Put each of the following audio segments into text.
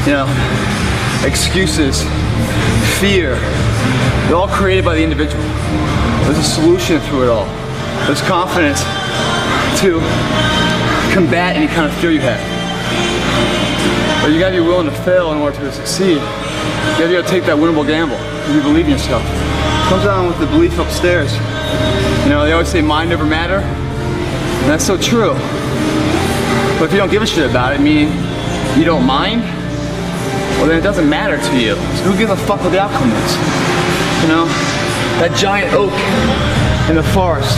you know, excuses, fear. They're all created by the individual. There's a solution through it all. There's confidence to combat any kind of fear you have. But you gotta be willing to fail in order to succeed. You gotta take that winnable gamble. You believe in yourself. It comes down with the belief upstairs. You know, they always say mind over matter. And that's so true. But if you don't give a shit about it, meaning you don't mind, well then it doesn't matter to you. So who gives a fuck what the outcome is? You know? That giant oak in the forest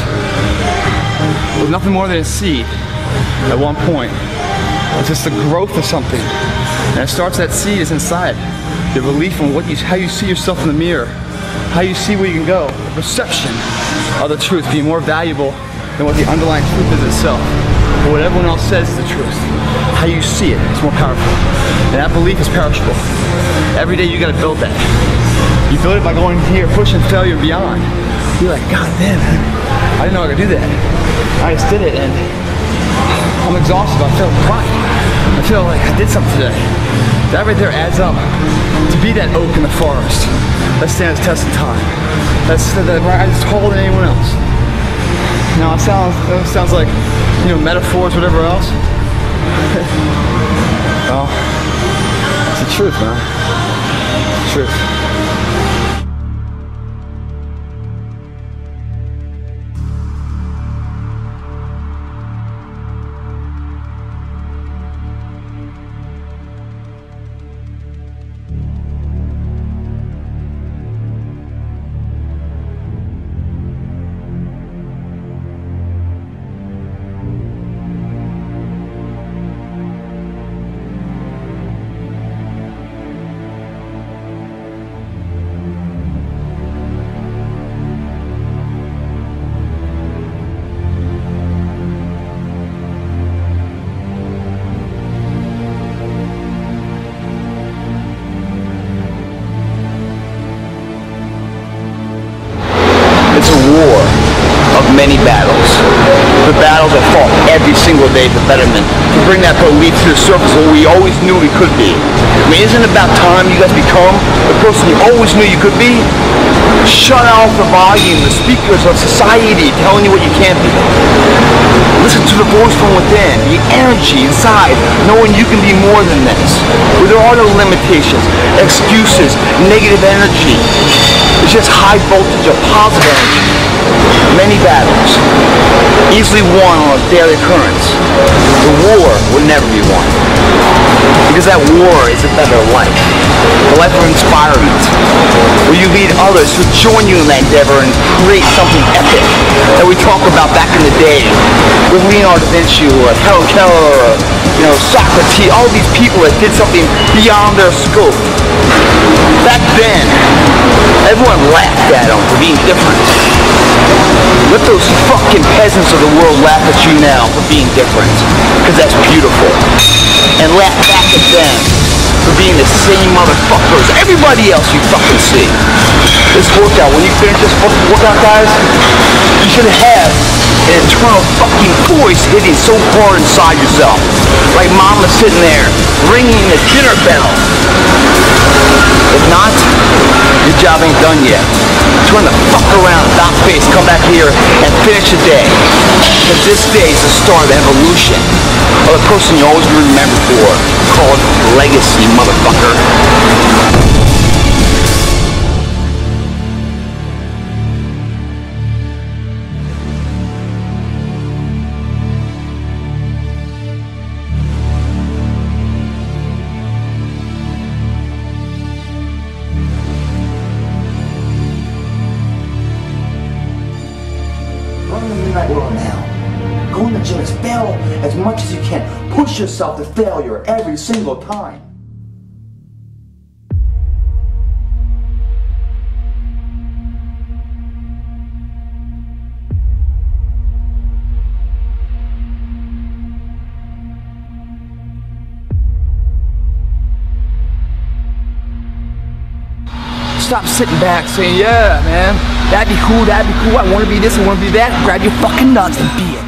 was nothing more than a seed at one point. It's just the growth of something. And it starts, that seed is inside. Your belief in how you see yourself in the mirror, how you see where you can go, the perception of the truth being more valuable than what the underlying truth is itself. Or what everyone else says is the truth. How you see it is more powerful. And that belief is perishable. Every day you gotta build that. You build it by going here, pushing failure beyond. You're like, God damn, man, I didn't know I could do that. I just did it and I'm exhausted, I feel pride. I feel like I did something today. That right there adds up to be that oak in the forest that stands the test of time. That's taller than anyone else. Now it sounds like, you know, metaphors, whatever else. Well, it's the truth, man. It's the truth. It's a war of many battles. The battles are fought every single day for betterment, to bring that belief to the surface where we always knew we could be. I mean, isn't it about time you guys become the person you always knew you could be? Shut off the volume, the speakers of society telling you what you can't be. Listen to the voice from within, the energy inside, knowing you can be more than this. Where there are no limitations, excuses, negative energy. It's just high voltage of positive energy. Many battles, easily won on a daily occurrence. The war would never be won. Because that war is a better life. A life of inspirement. Where you lead others to join you in that endeavor and create something epic that we talk about back in the day. With Leonardo da Vinci or Helen Keller or, you know, Socrates, all these people that did something beyond their scope. Back then, everyone laughed at them for being different. Let those fucking peasants of the world laugh at you now for being different, because that's beautiful. And laugh back at them for being the same motherfuckers everybody else you fucking see. This workout, when you finish this fucking workout, guys, you should have an internal fucking voice hitting so hard inside yourself. Like mama sitting there, ringing the dinner bell. If not, your job ain't done yet. Turn the fuck around, stop face, come back here, and finish the day. Because this day is the start of evolution. Of the person you always remember for, called legacy, motherfucker. Go in the gym and fail as much as you can. Push yourself to failure every single time. Stop sitting back saying, yeah, man, that'd be cool, I want to be this, I want to be that. Grab your fucking nuts and be it.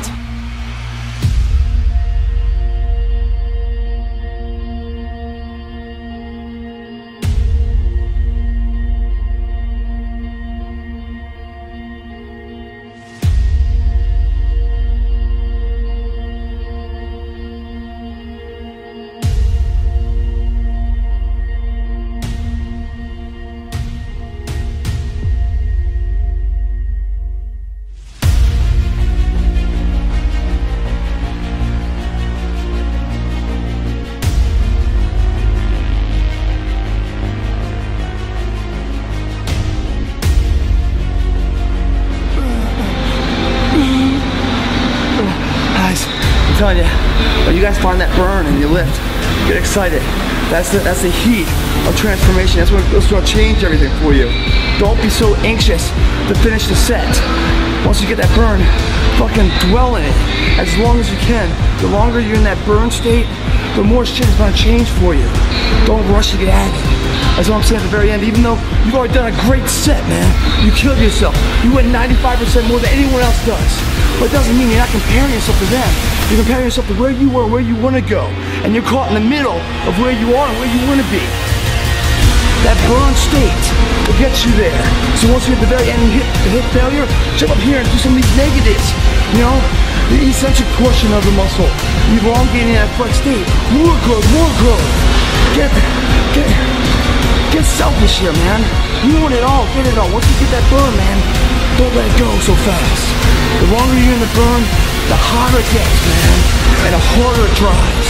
excited. That's the heat of transformation. That's what's gonna change everything for you. Don't be so anxious to finish the set. Once you get that burn, fucking dwell in it as long as you can. The longer you're in that burn state, the more shit is gonna change for you. Don't rush to get at it. That's what I'm saying at the very end. Even though you've already done a great set, man, you killed yourself. You went 95% more than anyone else does. But it doesn't mean you're not comparing yourself to them. You're comparing yourself to where you were, where you want to go. And you're caught in the middle of where you are and where you want to be. That burn state will get you there. So once you're at the very end and hit failure, jump up here and do some of these negatives. You know, the eccentric portion of the muscle, elongating that flex state. More growth, more growth. Get selfish here, man. You want it all, get it all. Once you get that burn, man, don't let it go so fast. The longer you're in the burn, the hotter it gets, man, and the harder it dries.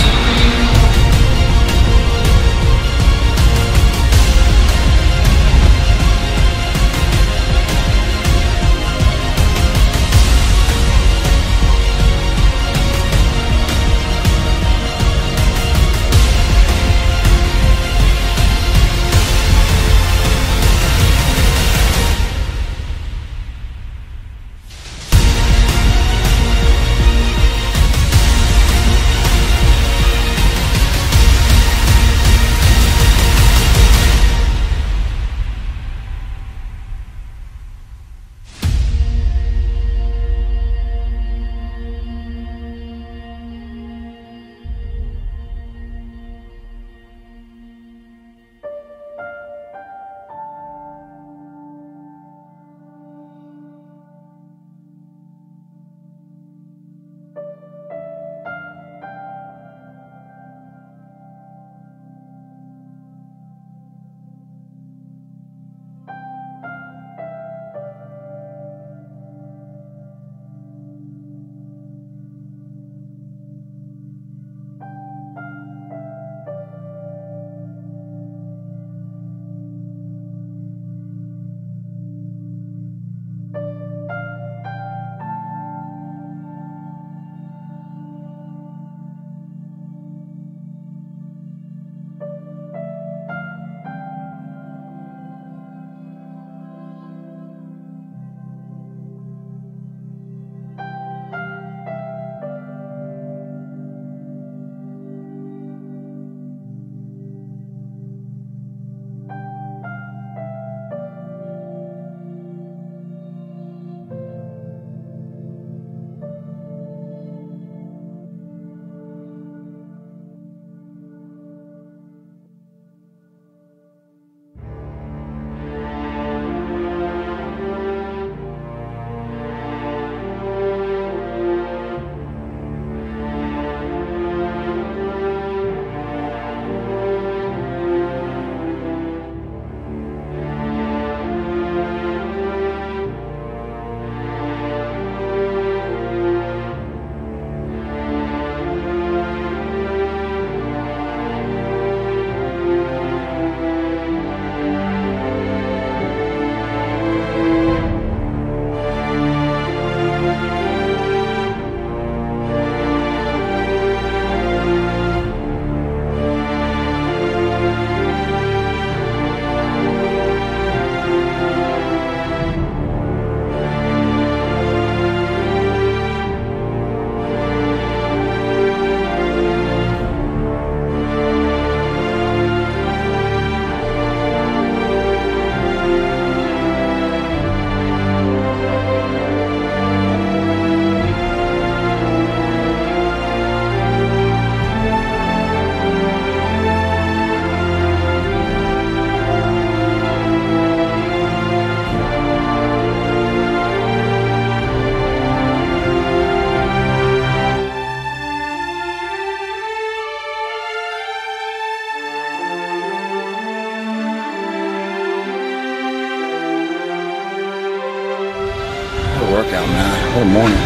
Workout, man. What a morning.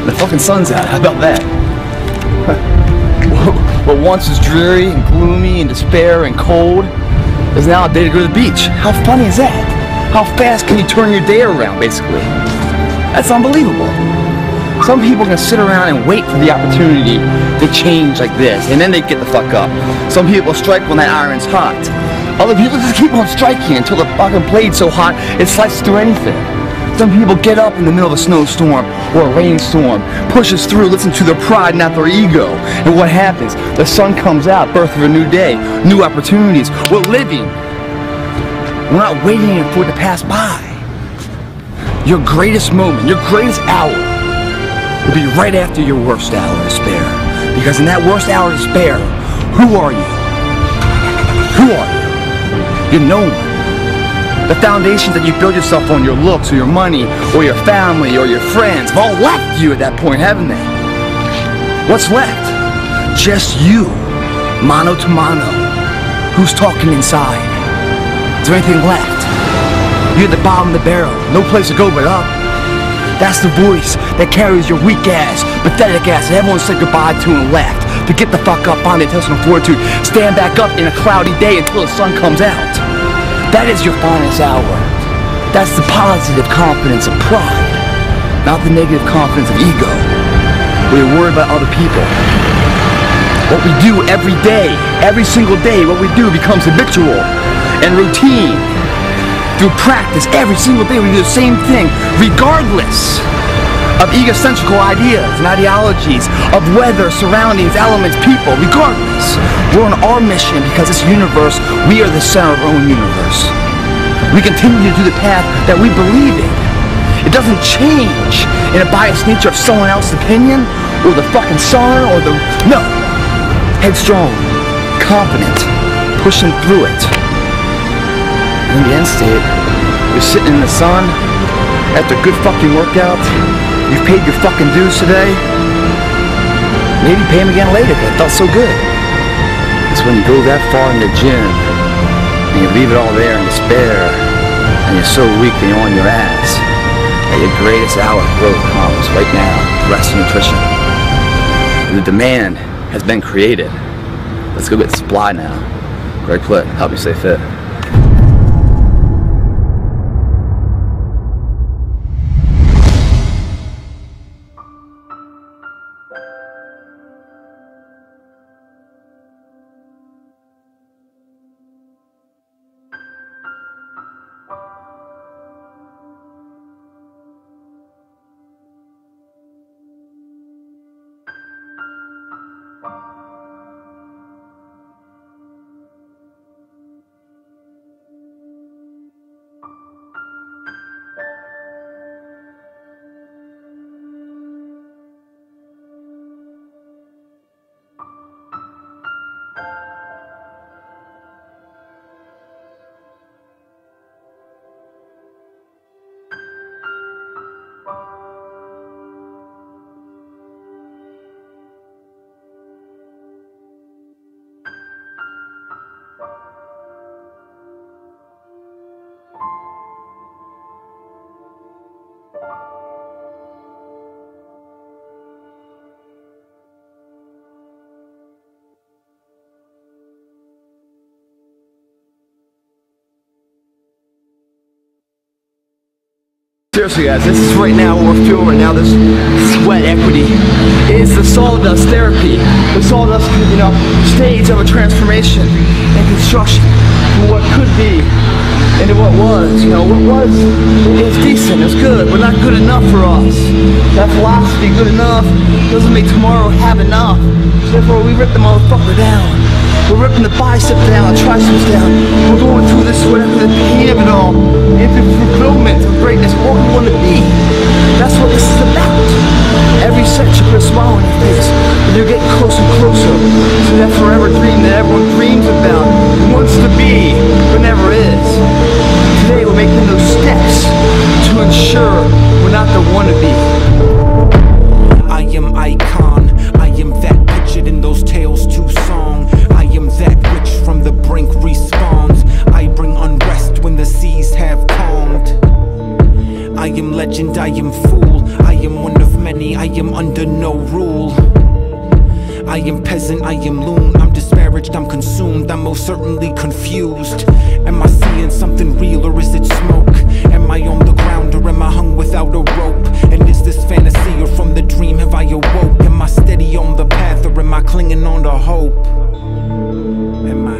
The fucking sun's out. How about that? What once was dreary and gloomy and despair and cold is now a day to go to the beach. How funny is that? How fast can you turn your day around, basically? That's unbelievable. Some people can sit around and wait for the opportunity to change like this, and then they get the fuck up. Some people strike when that iron's hot. Other people just keep on striking until the fucking blade's so hot it slices through anything. Some people get up in the middle of a snowstorm or a rainstorm, pushes through, listen to their pride, not their ego. And what happens? The sun comes out, birth of a new day, new opportunities. We're living. We're not waiting for it to pass by. Your greatest moment, your greatest hour will be right after your worst hour of despair. Because in that worst hour of despair, who are you? Who are you? You're no one. The foundations that you build yourself on, your looks or your money or your family or your friends, have all left you at that point, haven't they? What's left? Just you, mano to mano. Who's talking inside? Is there anything left? You're at the bottom of the barrel, no place to go but up. That's the voice that carries your weak ass, pathetic ass that everyone said goodbye to and left. To get the fuck up, find the intestinal fortitude, stand back up in a cloudy day until the sun comes out. That is your finest hour. That's the positive confidence of pride, not the negative confidence of ego, where you're worried about other people. What we do every day, every single day, what we do becomes habitual and routine. Through practice, every single day we do the same thing, regardless of egocentrical ideas and ideologies, of weather, surroundings, elements, people, regardless. We're on our mission because this universe, we are the center of our own universe. We continue to do the path that we believe in. It doesn't change in a biased nature of someone else's opinion, or the fucking sun, or the... No. Headstrong, confident, pushing through it. In the end state, you're sitting in the sun after a good fucking workout. You've paid your fucking dues today. Maybe pay them again later because it felt so good. It's when you go that far in the gym and you leave it all there in despair and you're so weak and you're on your ass that your greatest hour of growth comes right now, rest and nutrition. And the demand has been created. Let's go get the supply now. Greg Plitt, help me stay fit. Seriously guys, this is right now what we're feeling right now, this sweat equity. It's the sawdust therapy, the sawdust, stage of a transformation and construction from what could be into what was. What was, it was decent, it was good, but not good enough for us. That philosophy, good enough, doesn't make tomorrow have enough. So therefore we rip the motherfucker down. We're ripping the bicep down, the triceps down. We're going through this sweat, the pain of it all, into fulfillment of greatness, what we want to be. That's what this is about. Every section put a smile on your face, and you're getting closer and closer to that forever dream that everyone dreams about, wants to be, but never is. Today we're making those steps to ensure we're not the wannabe. I am icon, I am that pictured in those Tales 2 songs. I am that which from the brink respawns. I bring unrest when the seas have calmed. I am legend, I am fool, I am one of many, I am under no rule. I am peasant, I am loon, I'm disparaged, I'm consumed, I'm most certainly confused. Am I seeing something real or is it smoke? Am I on the ground or am I hung without a rope? And is this fantasy or from the dream have I awoke? Am I steady on the path or am I clinging on to hope? Am I?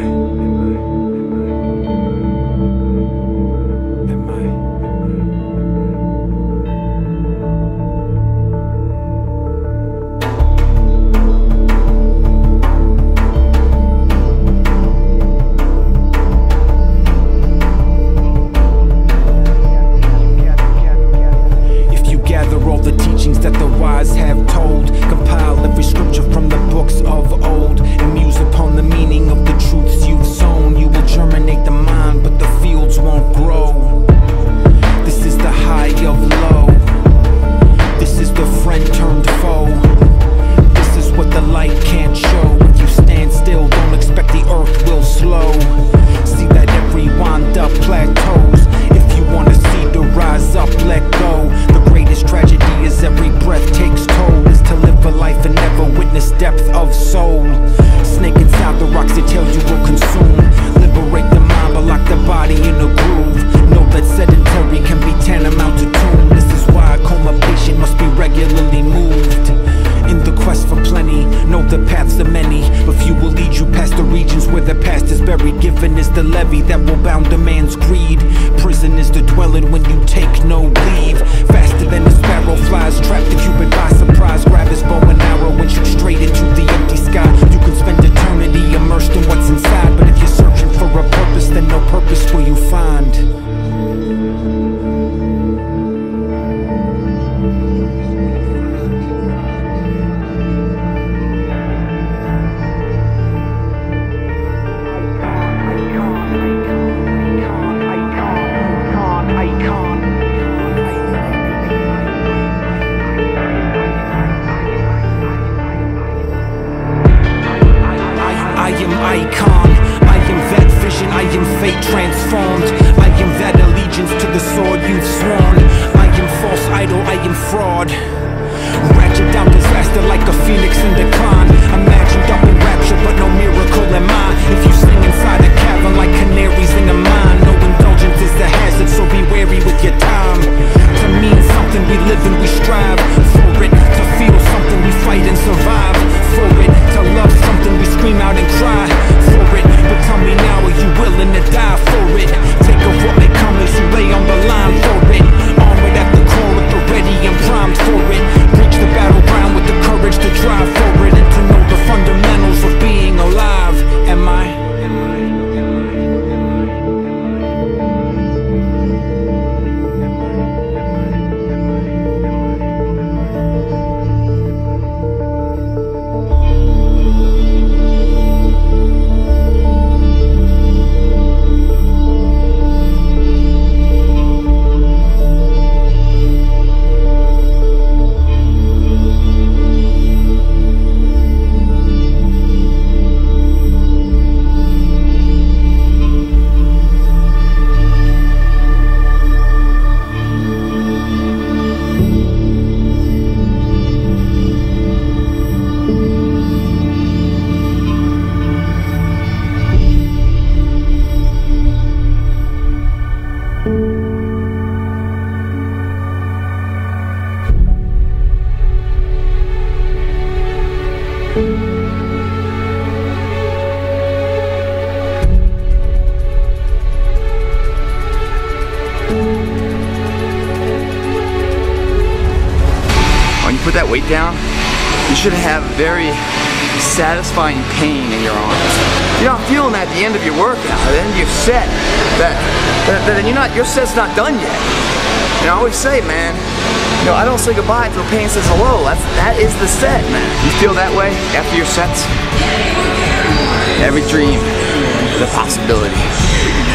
That weight down, you should have very satisfying pain in your arms. You're not feeling that at the end of your workout, at the end of your set. Your set's not done yet. And I always say, man, I don't say goodbye until pain says hello. That is the set, man. You feel that way after your sets? Every dream is a possibility.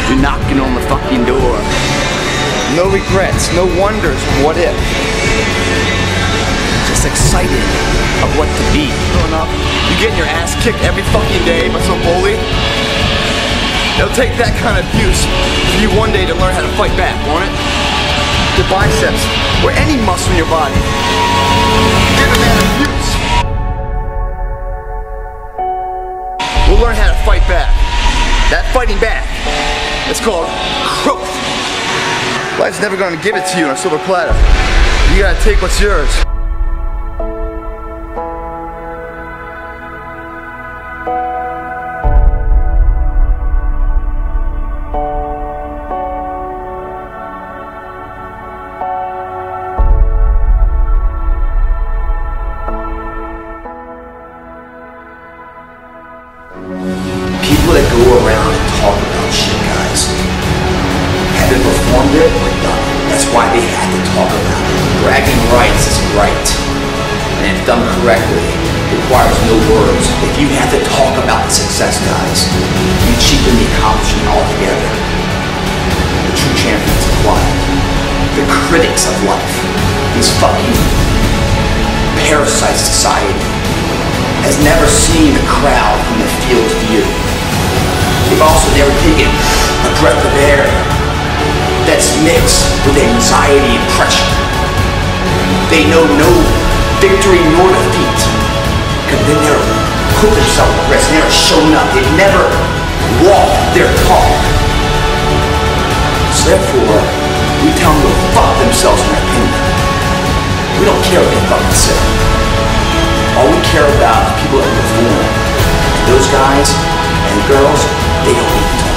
You're knocking on the fucking door. No regrets, no wonders, what if? Just excited of what to be. You're getting your ass kicked every fucking day by some bully. It'll take that kind of abuse for you one day to learn how to fight back, won't it? Your biceps, or any muscle in your body. Give them that abuse. We'll learn how to fight back. That fighting back, it's called growth. Life's never gonna give it to you on a silver platter. You gotta take what's yours. People that go around and talk about shit, guys, haven't performed it or done it. That's why they have to talk about it. Bragging rights is right, and if done correctly, requires no words. If you have to talk about success, guys, you cheapen the accomplishment altogether. The true champions are quiet. The critics of life, these fucking parasite society, has never seen a crowd from the field's view. They've also never taken a breath of air that's mixed with anxiety and pressure. They know no victory nor defeat, because they never put themselves at risk, they never shown up, they've never walked their talk. So therefore, we tell them to fuck themselves in their opinion. We don't care what they fucking say. All we care about is people that perform. Those guys and girls, they don't need to talk.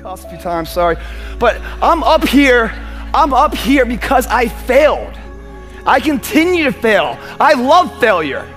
A few times, sorry, but I'm up here because I failed. I continue to fail. I love failure.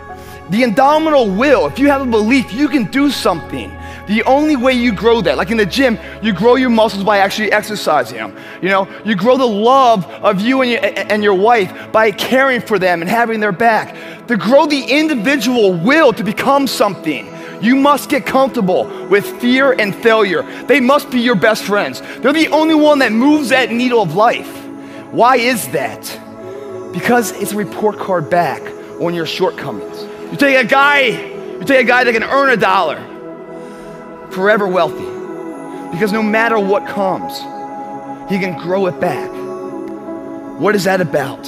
The indomitable will, if you have a belief you can do something, the only way you grow that, like in the gym, you grow your muscles by actually exercising them. You know, you grow the love of you and your wife by caring for them and having their back. To grow the individual will to become something, you must get comfortable with fear and failure. They must be your best friends. They're the only one that moves that needle of life. Why is that? Because it's a report card back on your shortcomings. You take a guy that can earn $1, forever wealthy. Because no matter what comes, he can grow it back. What is that about?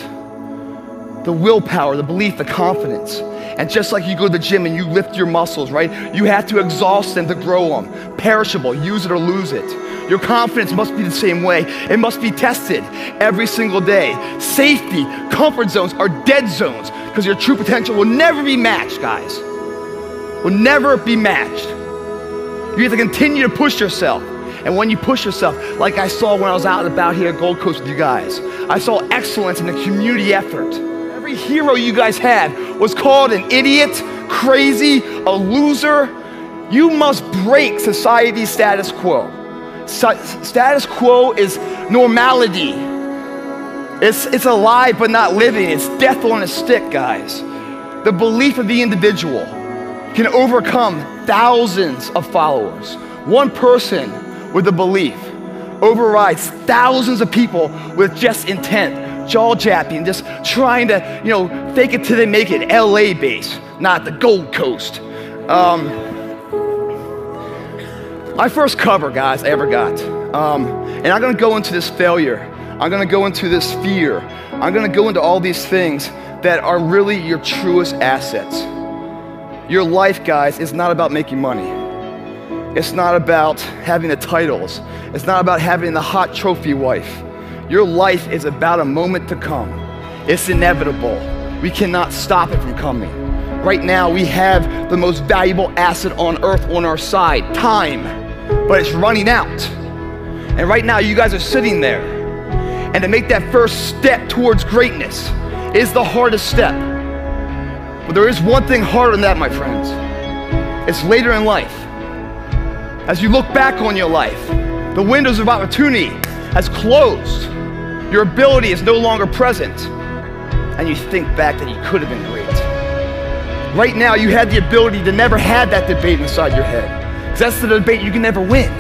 The willpower, the belief, the confidence. And just like you go to the gym and you lift your muscles, right? You have to exhaust them to grow them. Perishable, use it or lose it. Your confidence must be the same way. It must be tested every single day. Safety, comfort zones are dead zones because your true potential will never be matched, guys. Will never be matched. You have to continue to push yourself. And when you push yourself, like I saw when I was out and about here at Gold Coast with you guys, I saw excellence in the community effort. Every hero you guys had was called an idiot, crazy, a loser. You must break society's status quo. Status quo is normality. It's alive but not living. It's death on a stick, guys. The belief of the individual can overcome thousands of followers. One person with a belief overrides thousands of people with just intent, jaw-japping, just trying to, fake it till they make it. LA base, not the Gold Coast. My first cover, guys, I ever got. And I'm gonna go into this failure. I'm gonna go into this fear. I'm gonna go into all these things that are really your truest assets. Your life, guys, is not about making money. It's not about having the titles. It's not about having the hot trophy wife. Your life is about a moment to come. It's inevitable. We cannot stop it from coming. Right now, we have the most valuable asset on earth on our side, time, but it's running out. And right now, you guys are sitting there. And to make that first step towards greatness is the hardest step. But there is one thing harder than that, my friends. It's later in life. As you look back on your life, the windows of opportunity has closed. Your ability is no longer present. And you think back that you could have been great. Right now, you had the ability to never have that debate inside your head. Because that's the debate you can never win.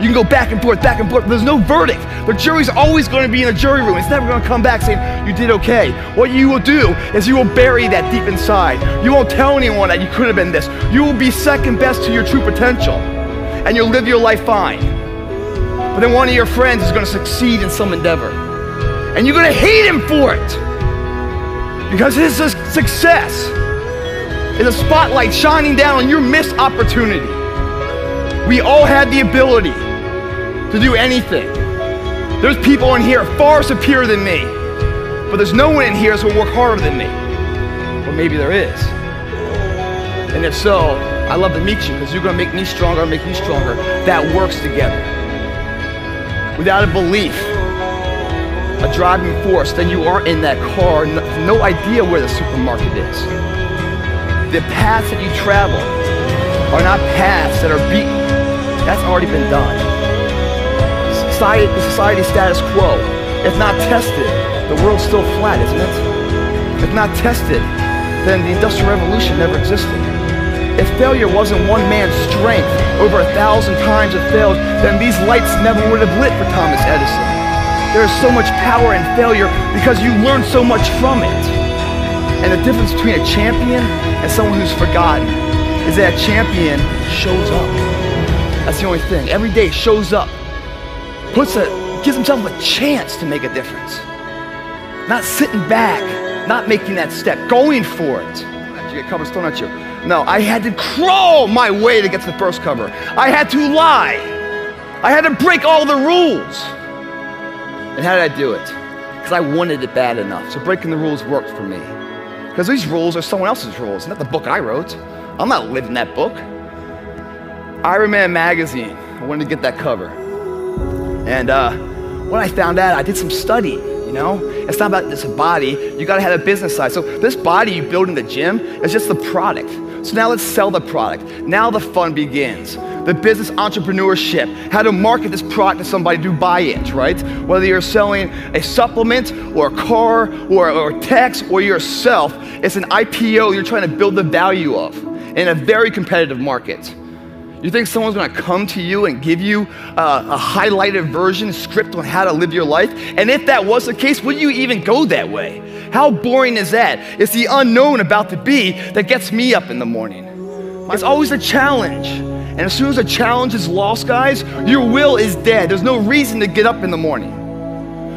You can go back and forth, but there's no verdict. The jury's always going to be in the jury room. It's never going to come back saying, you did okay. What you will do is you will bury that deep inside. You won't tell anyone that you could have been this. You will be second best to your true potential. And you'll live your life fine. But then one of your friends is going to succeed in some endeavor. And you're going to hate him for it. Because his success is a spotlight shining down on your missed opportunity. We all have the ability to do anything. There's people in here far superior than me, but there's no one in here who will work harder than me. Or maybe there is. And if so, I'd love to meet you because you're going to make me stronger, I'll make you stronger. That works together. Without a belief, a driving force, then you are in that car, no idea where the supermarket is. The paths that you travel are not paths that are beaten. That's already been done. Society status quo. If not tested, the world's still flat, isn't it? If not tested, then the Industrial Revolution never existed. If failure wasn't one man's strength, over 1,000 times it failed, then these lights never would have lit for Thomas Edison. There is so much power in failure because you learn so much from it. And the difference between a champion and someone who's forgotten is that a champion shows up. That's the only thing. Every day shows up. Gives himself a chance to make a difference. Not sitting back, not making that step, going for it. You get covers thrown at you. No, I had to crawl my way to get to the first cover. I had to lie. I had to break all the rules. And how did I do it? Because I wanted it bad enough. So breaking the rules worked for me. Because these rules are someone else's rules, not the book I wrote. I'm not living that book. Iron Man magazine, I wanted to get that cover. And when I found out, I did some study, you know? It's not about this body, you gotta have a business side. So this body you build in the gym is just the product. So now let's sell the product. Now the fun begins. The business entrepreneurship, how to market this product to somebody to buy it, right? Whether you're selling a supplement or a car or a text or yourself, it's an IPO you're trying to build the value of in a very competitive market. You think someone's gonna come to you and give you a highlighted version, script on how to live your life? And if that was the case, would you even go that way? How boring is that? It's the unknown about to be that gets me up in the morning. It's always a challenge. And as soon as a challenge is lost, guys, your will is dead. There's no reason to get up in the morning.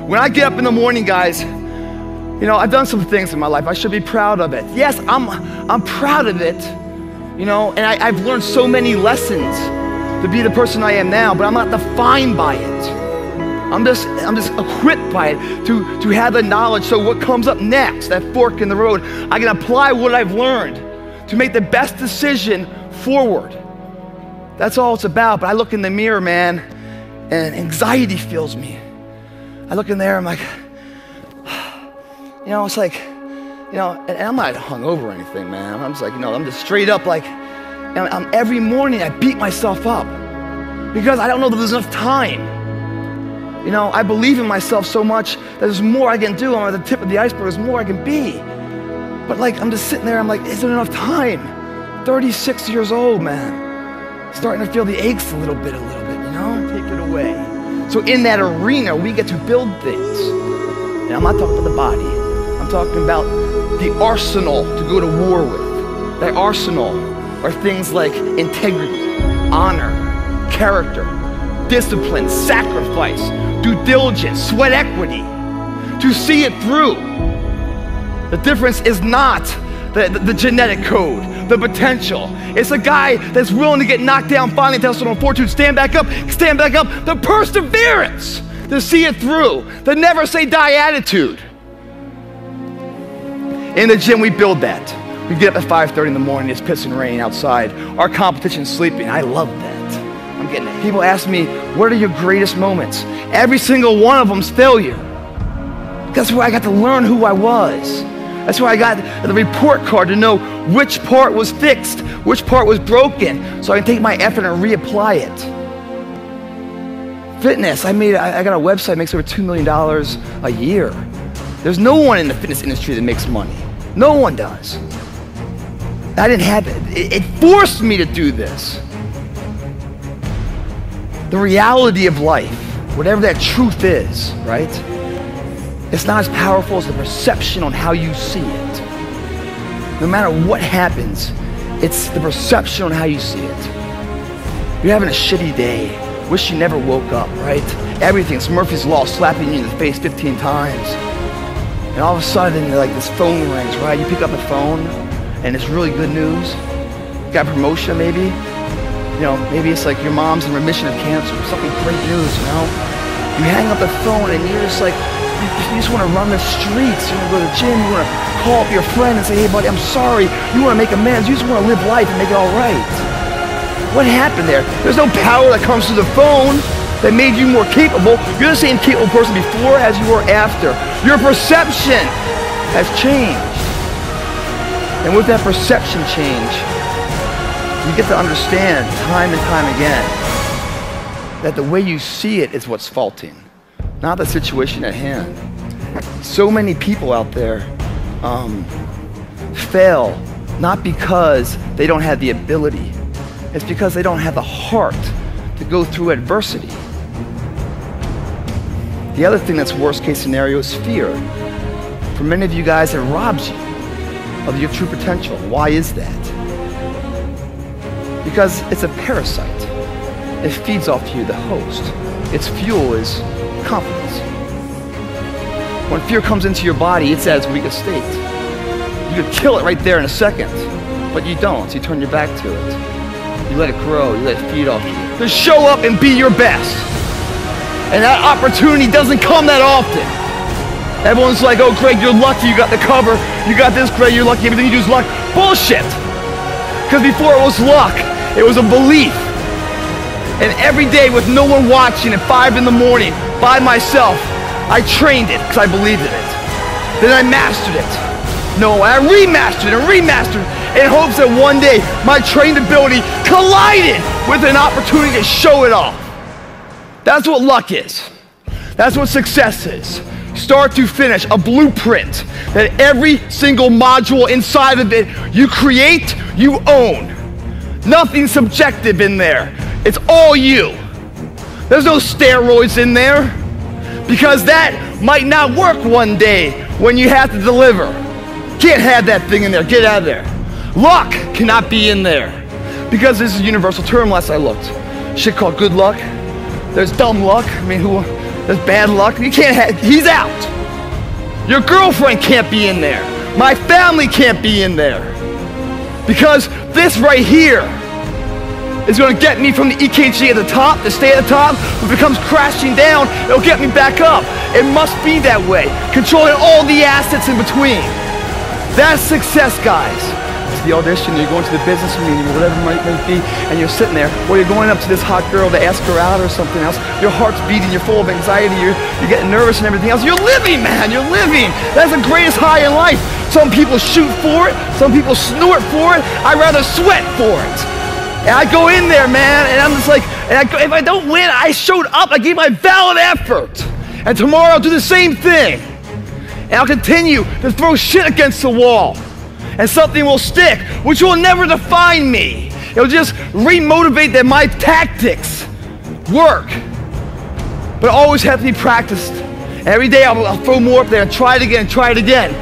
When I get up in the morning, guys, you know, I've done some things in my life. I should be proud of it. Yes, I'm proud of it, you know, and I've learned so many lessons to be the person I am now, but I'm not defined by it. I'm just equipped by it to have the knowledge. So what comes up next, that fork in the road, I can apply what I've learned to make the best decision forward. That's all it's about. But I look in the mirror, man, and anxiety fills me. I look in there, I'm like, you know, it's like, you know, and I'm not hungover or anything, man. I'm just like, you know, I'm just straight up like, and every morning I beat myself up because I don't know that there's enough time. You know, I believe in myself so much that there's more I can do. I'm at the tip of the iceberg, there's more I can be. But like, I'm just sitting there, I'm like, is there enough time? 36 years old, man. Starting to feel the aches a little bit, you know? Take it away. So in that arena, we get to build things. And I'm not talking about the body. I'm talking about the arsenal to go to war with. That arsenal are things like integrity, honor, character, discipline, sacrifice, due diligence, sweat equity, to see it through. The difference is not the genetic code, the potential. It's a guy that's willing to get knocked down, finally tested on fortune, stand back up, the perseverance to see it through, the never say die attitude. In the gym, we build that. We get up at 5:30 in the morning, it's pissing rain outside. Our competition's sleeping. I love that. I'm getting it. People ask me, what are your greatest moments? Every single one of them's failure. That's where I got to learn who I was. That's where I got the report card to know which part was fixed, which part was broken, so I can take my effort and reapply it. Fitness, I got a website that makes over $2 million a year. There's no one in the fitness industry that makes money. No one does. I didn't have it. It forced me to do this. The reality of life, whatever that truth is, right? It's not as powerful as the perception on how you see it. No matter what happens, it's the perception on how you see it. You're having a shitty day. Wish you never woke up, right? Everything's Murphy's Law slapping you in the face 15 times. And all of a sudden, like this phone rings, right? You pick up the phone and it's really good news. You got a promotion maybe. You know, maybe it's like your mom's in remission of cancer, something great news, you know? You hang up the phone and you're just like, you just want to run the streets, you want to go to the gym, you want to call up your friend and say, hey buddy, I'm sorry. You want to make amends, you just want to live life and make it all right. What happened there? There's no power that comes through the phone that made you more capable. You're the same capable person before as you were after. Your perception has changed. And with that perception change, you get to understand time and time again that the way you see it is what's faulting, not the situation at hand. So many people out there fail not because they don't have the ability, it's because they don't have the heart to go through adversity. The other thing that's worst case scenario is fear. For many of you guys, it robs you of your true potential. Why is that? Because it's a parasite. It feeds off you, the host. Its fuel is confidence. When fear comes into your body, it's at its weakest state. You could kill it right there in a second, but you don't. You turn your back to it. You let it grow, you let it feed off you. Just show up and be your best. And that opportunity doesn't come that often. Everyone's like, oh Greg, you're lucky, you got the cover. You got this, Greg, you're lucky, everything you do is luck. Bullshit! Because before it was luck, it was a belief. And every day with no one watching at 5 in the morning, by myself, I trained it because I believed in it. Then I mastered it. No, I remastered and remastered in hopes that one day my trained ability collided with an opportunity to show it off. That's what luck is. That's what success is. Start to finish, a blueprint that every single module inside of it you create, you own. Nothing subjective in there. It's all you. There's no steroids in there because that might not work one day when you have to deliver. Can't have that thing in there. Get out of there. Luck cannot be in there because this is a universal term last I looked. Shit called good luck. There's dumb luck. I mean, there's bad luck. You can't have, he's out. Your girlfriend can't be in there. My family can't be in there. Because this right here is going to get me from the EKG at the top, to stay at the top. If it comes crashing down, it'll get me back up. It must be that way. Controlling all the assets in between. That's success, guys. It's the audition, you're going to the business meeting or whatever it might be, and you're sitting there, or you're going up to this hot girl to ask her out or something else. Your heart's beating, you're full of anxiety, you're getting nervous and everything else. You're living, man, you're living. That's the greatest high in life. Some people shoot for it, some people snort for it. I'd rather sweat for it. And I go in there, man, and I'm just like, if I don't win, I showed up, I gave my valid effort. And tomorrow I'll do the same thing. And I'll continue to throw shit against the wall. And something will stick, which will never define me. It'll just re-motivate that my tactics work. But always have to be practiced. Every day I'll throw more up there and try it again, try it again.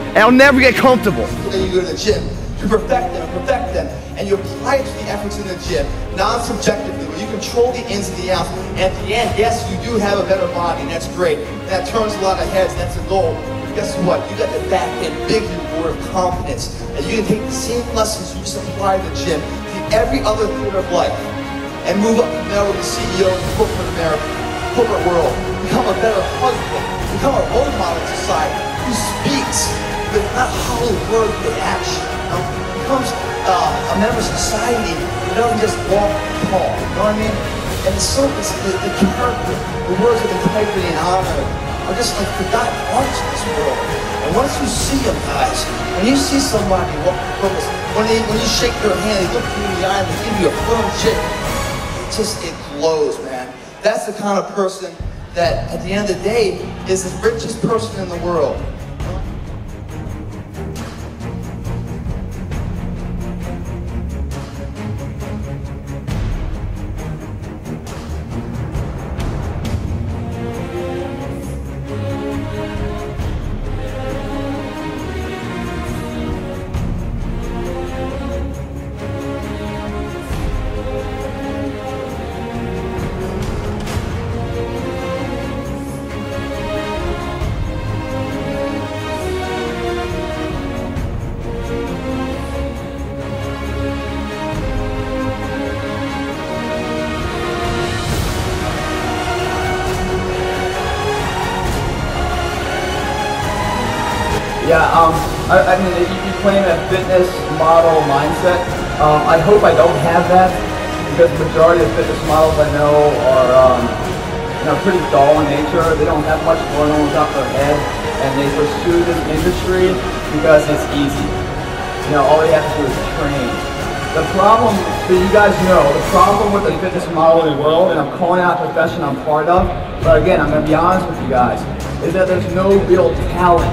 And I'll never get comfortable. Then you go to the gym, you perfect them, and you apply it to the efforts in the gym, non-subjectively, where you control the ins and the outs. And at the end, yes, you do have a better body, and that's great. That turns a lot of heads, that's a goal. Guess what? You got the back end, big reward of confidence. And you can take the same lessons you just apply to the gym to every other theater of life and move up from there with the CEO of the corporate world. Become a better husband. Become a role model in society who speaks with not hollow words but action. Becomes a member of society who doesn't just walk and talk. You know what I mean? And so it's the character, the words of integrity and honor are just like forgotten arts in this world. And once you see them, guys, when you see somebody walk with purpose, when you shake their hand, they look you in the eye, and they give you a firm shake, it glows, man. That's the kind of person that, at the end of the day, is the richest person in the world. Yeah, I mean, you claim a fitness model mindset. I hope I don't have that, because the majority of fitness models I know are, you know, pretty dull in nature. They don't have much going on without their head, and they pursue this industry because it's easy. You know, all they have to do is train. The problem, so you guys know, the problem with the fitness modeling world, and I'm calling out a profession I'm part of, but again, I'm going to be honest with you guys, is that there's no real talent.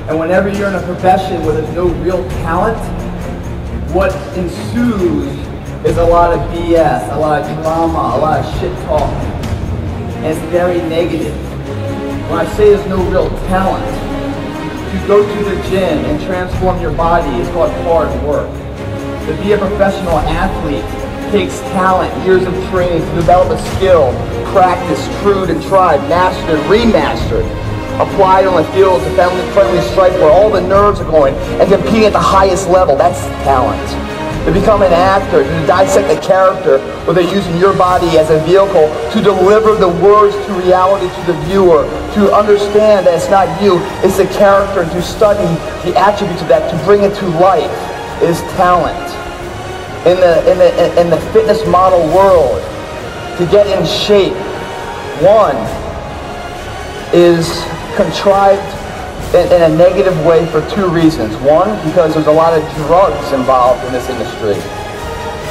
And whenever you're in a profession where there's no real talent, what ensues is a lot of BS, a lot of drama, a lot of shit talking. And it's very negative. When I say there's no real talent, to go to the gym and transform your body is called hard work. To be a professional athlete takes talent, years of training to develop a skill, practice, trued and tried, mastered, remastered, applied on the field to friendly strike where all the nerves are going, and competing at the highest level. That's talent. To become an actor, to dissect a character, where they're using your body as a vehicle to deliver the words to reality to the viewer, to understand that it's not you, it's the character, and to study the attributes of that, to bring it to life, is talent. In the fitness model world, to get in shape, one is contrived in a negative way for two reasons. One, because there's a lot of drugs involved in this industry.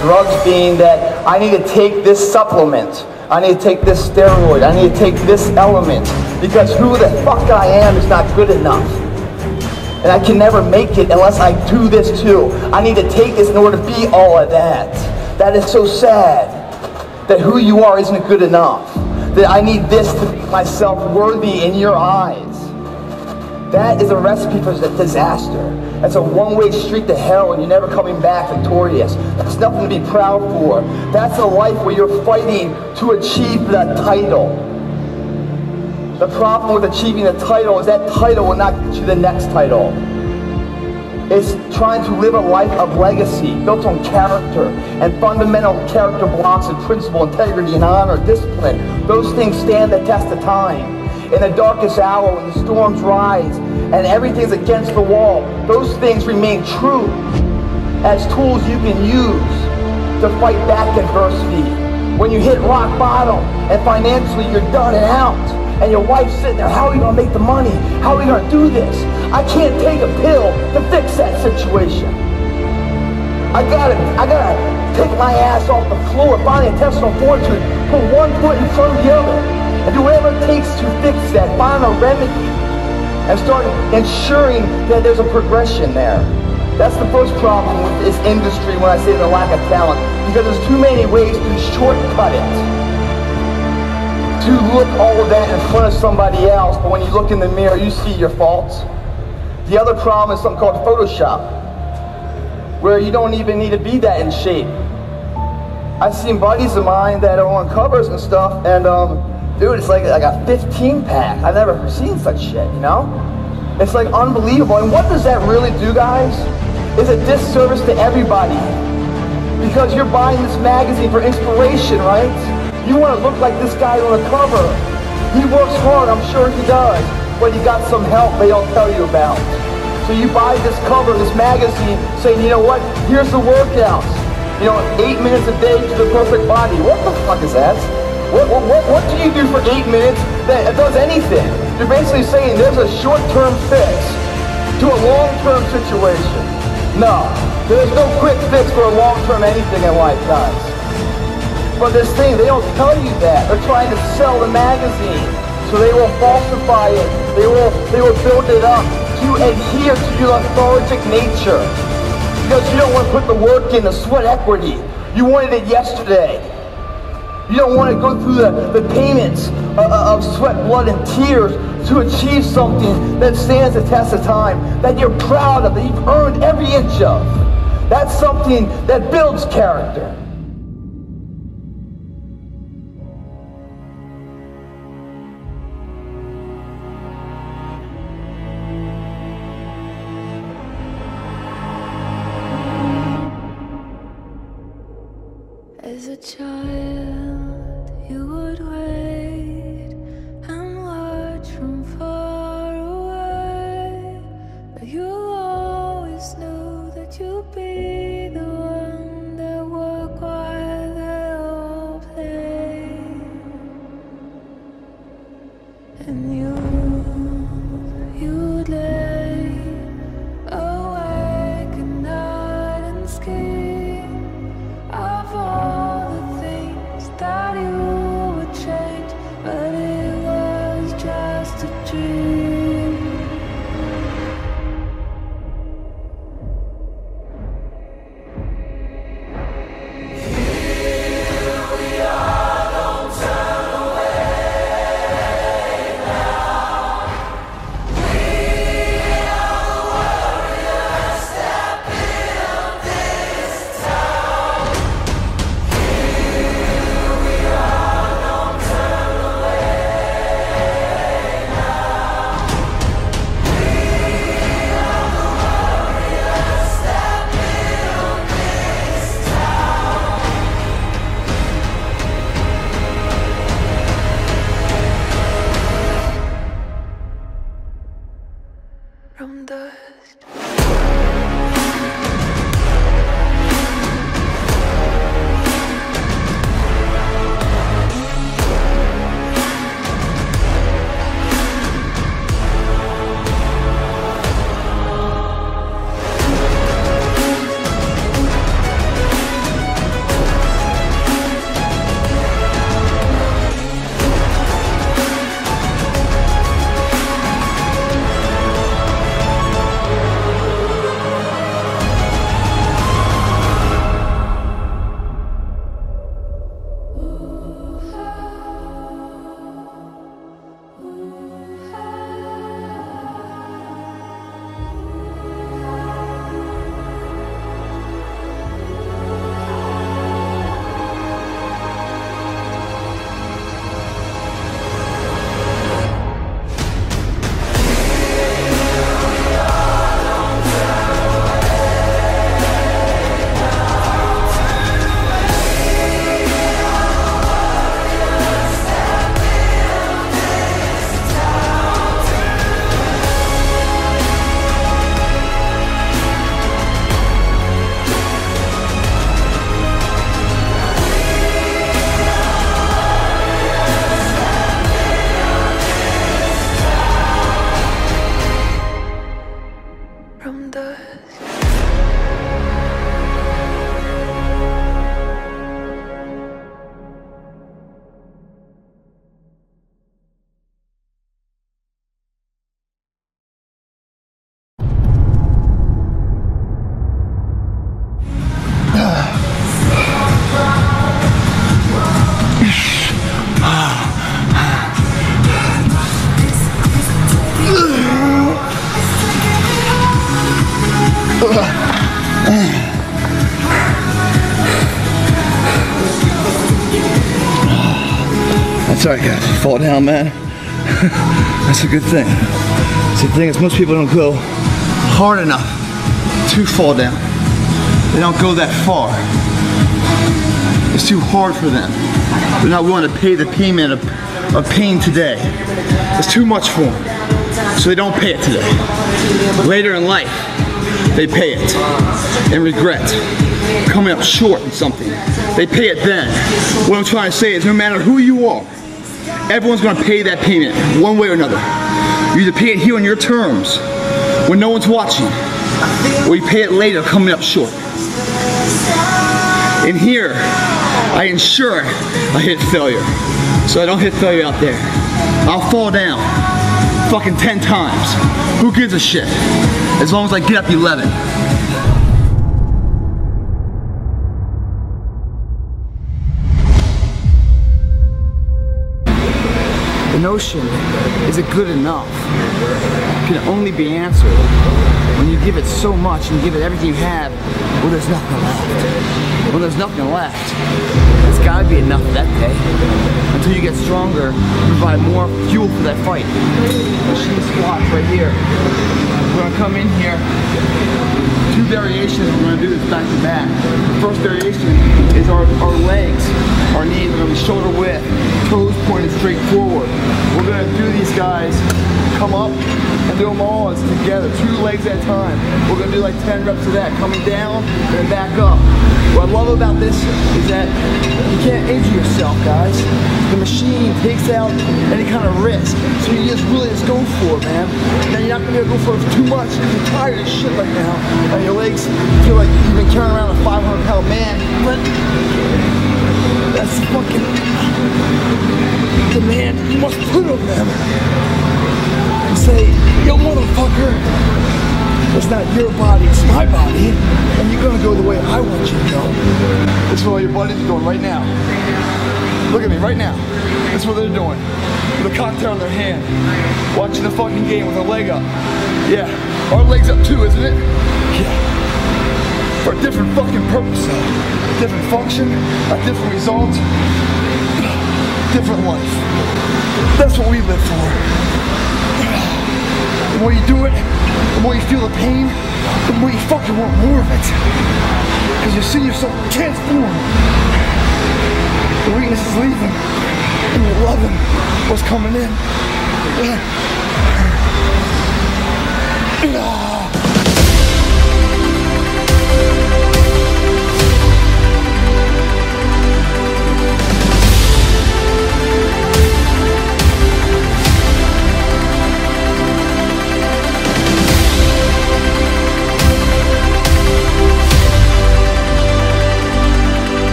Drugs being that I need to take this supplement, I need to take this steroid, I need to take this element, because who the fuck I am is not good enough. And I can never make it unless I do this too. I need to take this in order to be all of that. That is so sad, that who you are isn't good enough. That I need this to make myself worthy in your eyes. That is a recipe for disaster. That's a one-way street to hell, and you're never coming back victorious. That's nothing to be proud for. That's a life where you're fighting to achieve that title. The problem with achieving the title is that title will not get you the next title. It's trying to live a life of legacy, built on character, and fundamental character blocks and principle, integrity and honor, discipline. Those things stand the test of time. In the darkest hour, when the storms rise and everything's against the wall, those things remain true as tools you can use to fight back adversity. When you hit rock bottom and financially you're done and out, and your wife's sitting there, how are we gonna make the money? How are we gonna do this? I can't take a pill to fix that situation. I gotta pick my ass off the floor, find the intestinal fortitude, put one foot in front of the other, and do whatever it takes to fix that, find a remedy, and start ensuring that there's a progression there. That's the first problem with this industry when I say the lack of talent, because there's too many ways to shortcut it. To look all of that in front of somebody else, but when you look in the mirror, you see your faults. The other problem is something called Photoshop, where you don't even need to be that in shape. I've seen buddies of mine that are on covers and stuff, and dude, it's like a 15-pack. I've never seen such shit, you know? It's like unbelievable. And what does that really do, guys? It's a disservice to everybody. Because you're buying this magazine for inspiration, right? You want to look like this guy on the cover. He works hard, I'm sure he does, but he got some help they don't tell you about. So you buy this cover, this magazine, saying, you know what, here's the workouts. You know, 8 minutes a day to the perfect body. What the fuck is that? What do you do for 8 minutes that does anything? You're basically saying there's a short-term fix to a long-term situation. No, there's no quick fix for a long-term anything in life, guys. But this thing, they don't tell you that. They're trying to sell the magazine. So they will falsify it. They will build it up to adhere to your lethargic nature. Because you don't want to put the work in, the sweat equity. You wanted it yesterday. You don't want to go through the payments of sweat, blood, and tears to achieve something that stands the test of time, that you're proud of, that you've earned every inch of. That's something that builds character. As a child, you would wait and watch from far away That's alright, guys. You fall down, man. That's a good thing. See, the thing is, most people don't go hard enough to fall down. They don't go that far. It's too hard for them. They're not willing to pay the payment of pain today. It's too much for them. So they don't pay it today. Later in life, they pay it. And regret. Coming up short in something. They pay it then. What I'm trying to say is, no matter who you are, everyone's going to pay that payment one way or another. You either pay it here on your terms, when no one's watching, or you pay it later coming up short. In here, I ensure I hit failure, so I don't hit failure out there. I'll fall down fucking 10 times. Who gives a shit? As long as I get up 11. The notion, is it good enough, can only be answered when you give it so much and give it everything you have, well, there's nothing left. When there's nothing left, there's gotta be enough of that day. Until you get stronger, provide more fuel for that fight. Machine squats right here. We're gonna come in here. 2 variations, we're gonna do this back to back. The first variation is our legs. Our knees are gonna be shoulder width, toes pointed straight forward. We're gonna do these guys, come up and do them all as together, 2 legs at a time. We're gonna do like 10 reps of that, coming down and then back up. What I love about this is that you can't injure yourself, guys. The machine takes out any kind of risk, so you just really just go for it, man. Now you're not gonna be able to go for it too much because you're tired as shit right now, and your legs feel like you've been carrying around a 500-pound man. But that's the fucking demand you must put on them. And say, yo, motherfucker, it's not your body, it's my body, and you're gonna go the way I want you to go. This is what all your buddies are doing right now. Look at me right now. That's what they're doing. With a cocktail in their hand, watching the fucking game with a leg up. Yeah, our leg's up too, isn't it? Yeah. For a different fucking purpose though. Different function, a different result, different life. That's what we live for. The more you do it, the more you feel the pain, the more you fucking want more of it. Because you see yourself transform. The weakness is leaving, and you're loving what's coming in.